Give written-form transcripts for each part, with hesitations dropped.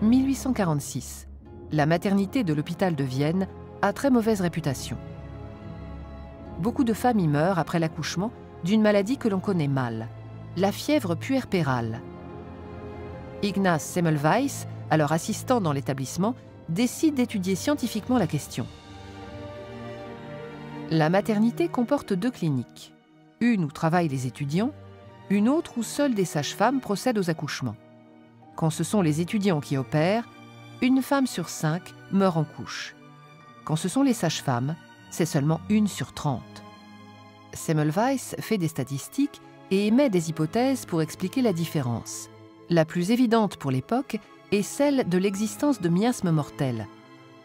1846. La maternité de l'hôpital de Vienne a très mauvaise réputation. Beaucoup de femmes y meurent après l'accouchement d'une maladie que l'on connaît mal, la fièvre puerpérale. Ignaz Semmelweis, alors assistant dans l'établissement, décide d'étudier scientifiquement la question. La maternité comporte 2 cliniques, une où travaillent les étudiants, une autre où seules des sages-femmes procèdent aux accouchements. Quand ce sont les étudiants qui opèrent, une femme sur 5 meurt en couche. Quand ce sont les sages-femmes, c'est seulement 1 sur 30. Semmelweis fait des statistiques et émet des hypothèses pour expliquer la différence. La plus évidente pour l'époque est celle de l'existence de miasmes mortels.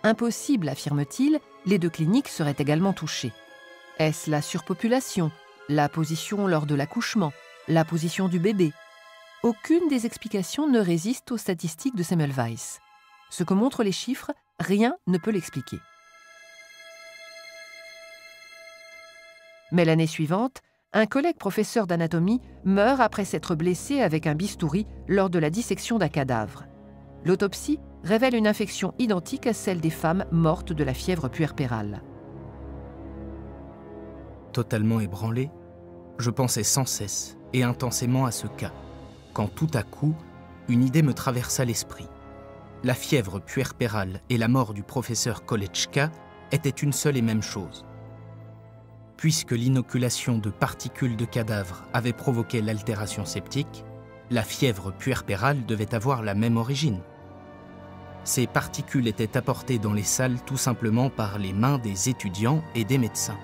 Impossible, affirme-t-il, les 2 cliniques seraient également touchées. Est-ce la surpopulation, la position lors de l'accouchement, la position du bébé? Aucune des explications ne résiste aux statistiques de Semmelweis. Ce que montrent les chiffres, rien ne peut l'expliquer. Mais l'année suivante, un collègue professeur d'anatomie meurt après s'être blessé avec un bistouri lors de la dissection d'un cadavre. L'autopsie révèle une infection identique à celle des femmes mortes de la fièvre puerpérale. Totalement ébranlé, je pensais sans cesse et intensément à ce cas, quand tout à coup, une idée me traversa l'esprit. La fièvre puerpérale et la mort du professeur Kolletschka étaient une seule et même chose. Puisque l'inoculation de particules de cadavres avait provoqué l'altération septique, la fièvre puerpérale devait avoir la même origine. Ces particules étaient apportées dans les salles tout simplement par les mains des étudiants et des médecins.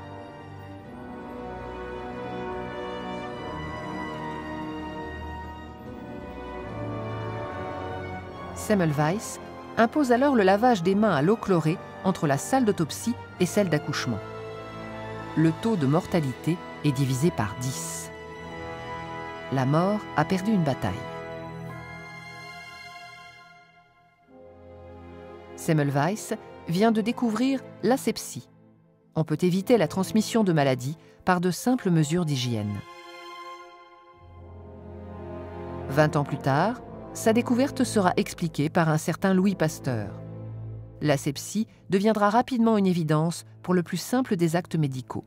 Semmelweis impose alors le lavage des mains à l'eau chlorée entre la salle d'autopsie et celle d'accouchement. Le taux de mortalité est divisé par 10. La mort a perdu une bataille. Semmelweis vient de découvrir l'asepsie. On peut éviter la transmission de maladies par de simples mesures d'hygiène. 20 ans plus tard, sa découverte sera expliquée par un certain Louis Pasteur. L'asepsie deviendra rapidement une évidence pour le plus simple des actes médicaux.